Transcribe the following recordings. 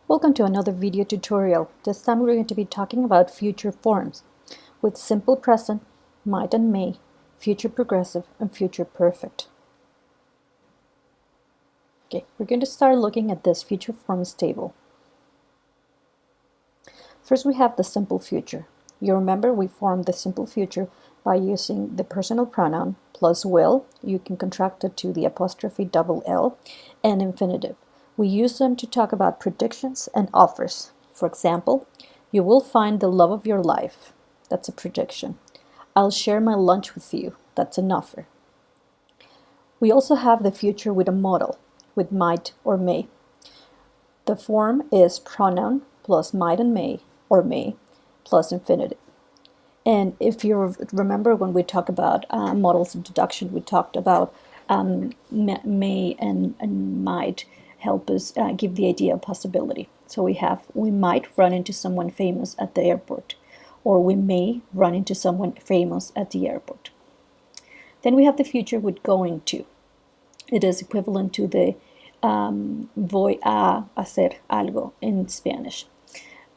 Welcome to another video tutorial. This time we're going to be talking about future forms with simple present, might and may, future progressive, and future perfect. Okay, we're going to start looking at this future forms table. First we have the simple future. You remember we formed the simple future by using the personal pronoun plus will. You can contract it to the apostrophe double L and infinitive. We use them to talk about predictions and offers. For example, you will find the love of your life. That's a prediction. I'll share my lunch with you. That's an offer. We also have the future with a modal, with might or may. The form is pronoun plus might and may, or may, plus infinitive. And if you remember when we talked about models of deduction, we talked about may and might help us give the idea of possibility. So we might run into someone famous at the airport, or we may run into someone famous at the airport. Then we have the future with going to. It is equivalent to the voy a hacer algo in Spanish.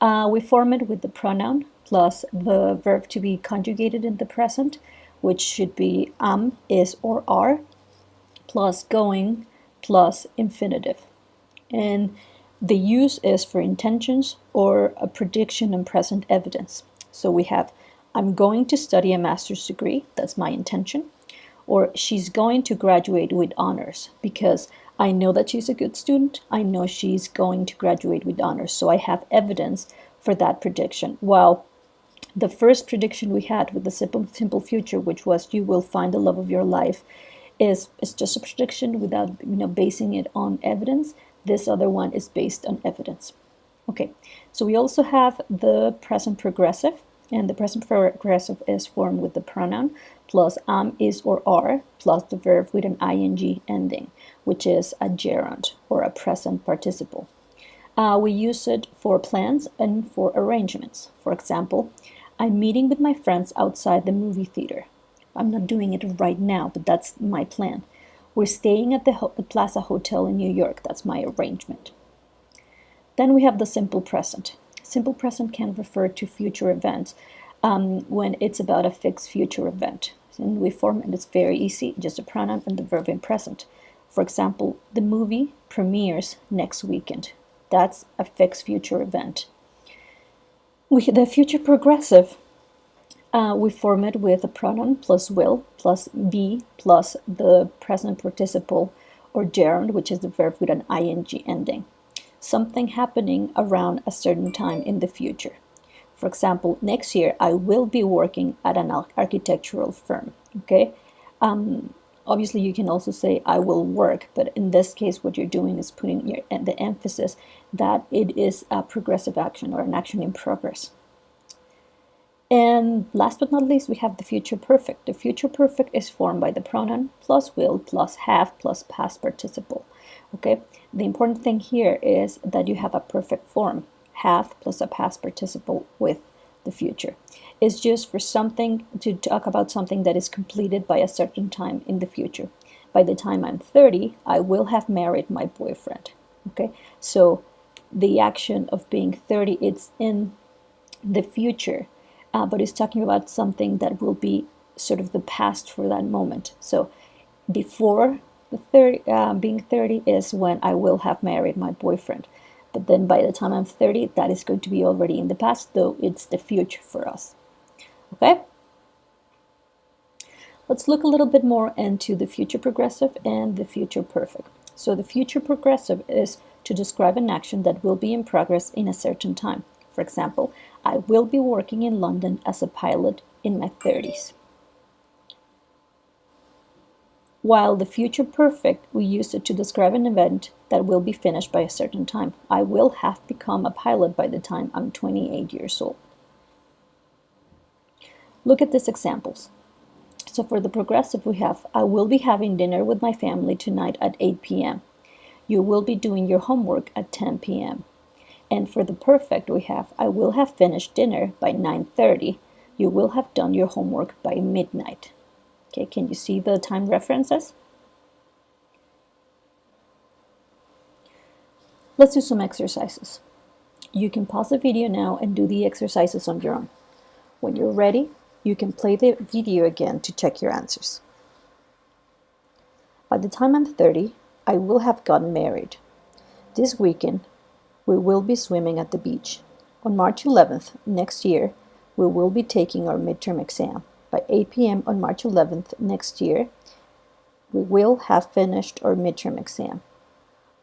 We form it with the pronoun plus the verb to be conjugated in the present, which should be am, is, or are, plus going, plus infinitive. And the use is for intentions or a prediction and present evidence. So we have, I'm going to study a master's degree, that's my intention, or she's going to graduate with honors, because I know that she's a good student, I know she's going to graduate with honors, so I have evidence for that prediction. While the first prediction we had with the simple future, which was you will find the love of your life, is just a prediction without basing it on evidence. This other one is based on evidence. Okay, so we also have the present progressive, and the present progressive is formed with the pronoun plus am, is, or are, plus the verb with an ing ending, which is a gerund or a present participle. We use it for plans and for arrangements. For example, I'm meeting with my friends outside the movie theater. I'm not doing it right now, but that's my plan. We're staying at the Plaza Hotel in New York. That's my arrangement. Then we have the simple present. Simple present can refer to future events when it's about a fixed future event. And we form, and it's very easy, just a pronoun and the verb in present. For example, the movie premieres next weekend. That's a fixed future event. The future progressive, we form it with a pronoun plus will plus be plus the present participle or gerund, which is the verb with an ing ending. Something happening around a certain time in the future. For example, next year I will be working at an architectural firm. Okay. Obviously, you can also say I will work, but in this case, what you're doing is putting the emphasis that it is a progressive action or an action in progress. And last but not least, we have the future perfect. The future perfect is formed by the pronoun plus will plus have plus past participle. Okay, the important thing here is that you have a perfect form, have plus a past participle with the future. It's just for something to talk about something that is completed by a certain time in the future. By the time I'm 30, I will have married my boyfriend. Okay, so the action of being 30, it's in the future, but it's talking about something that will be sort of the past for that moment. So before being 30 is when I will have married my boyfriend. But then by the time I'm 30, that is going to be already in the past, though it's the future for us. Okay? Let's look a little bit more into the future progressive and the future perfect. So the future progressive is to describe an action that will be in progress in a certain time. For example, I will be working in London as a pilot in my 30s. While the future perfect, we use it to describe an event that will be finished by a certain time. I will have become a pilot by the time I'm 28 years old. Look at these examples. So for the progressive, we have, I will be having dinner with my family tonight at 8 p.m. You will be doing your homework at 10 p.m. And for the perfect, we have, I will have finished dinner by 9:30. You will have done your homework by midnight. Okay, can you see the time references? Let's do some exercises. You can pause the video now and do the exercises on your own. When you're ready, you can play the video again to check your answers. By the time I'm 30, I will have gotten married. This weekend, we will be swimming at the beach. On March 11th next year, we will be taking our midterm exam. By 8 p.m. on March 11th next year, we will have finished our midterm exam.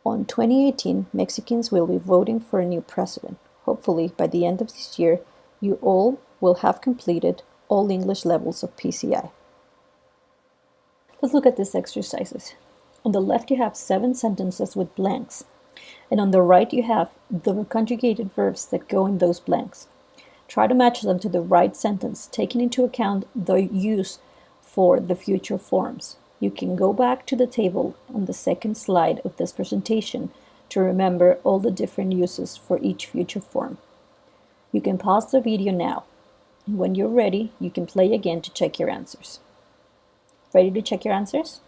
On 2018, Mexicans will be voting for a new president. Hopefully, by the end of this year, you all will have completed all English levels of PCI. Let's look at these exercises. On the left, you have 7 sentences with blanks. And on the right, you have the conjugated verbs that go in those blanks. Try to match them to the right sentence, taking into account the use for the future forms. You can go back to the table on the second slide of this presentation to remember all the different uses for each future form. You can pause the video now, and when you're ready, you can play again to check your answers. Ready to check your answers?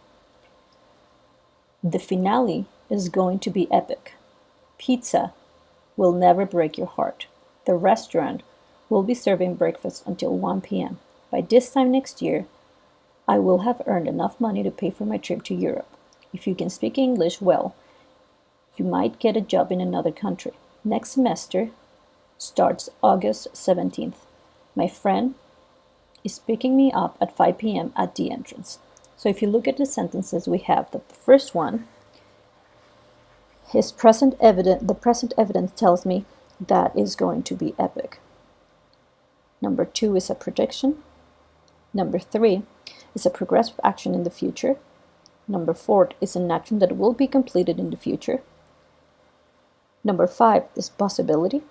The finale is going to be epic. Pizza will never break your heart. The restaurant will be serving breakfast until 1 p.m. By this time next year, I will have earned enough money to pay for my trip to Europe. If you can speak English well, you might get a job in another country. Next semester starts August 17th. My friend is picking me up at 5 p.m. at the entrance. So if you look at the sentences, we have that the first one, the present evidence tells me that is going to be epic. Number 2 is a prediction. Number 3 is a progressive action in the future. Number 4 is an action that will be completed in the future. Number 5 is possibility.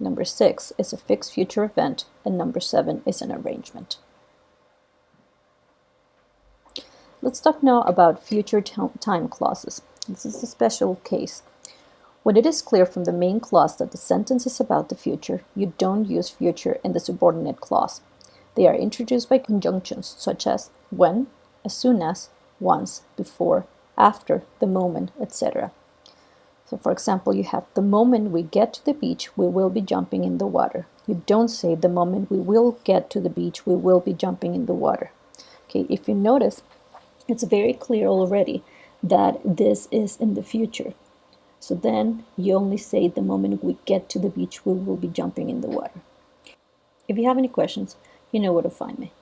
Number 6 is a fixed future event. And number 7 is an arrangement. Let's talk now about future time clauses. This is a special case. When it is clear from the main clause that the sentence is about the future, you don't use future in the subordinate clause. They are introduced by conjunctions such as when, as soon as, once, before, after, the moment, etc. So for example, you have the moment we get to the beach, we will be jumping in the water. You don't say the moment we will get to the beach, we will be jumping in the water. Okay, if you notice, it's very clear already that this is in the future. So then you only say the moment we get to the beach, we will be jumping in the water. If you have any questions, you know where to find me.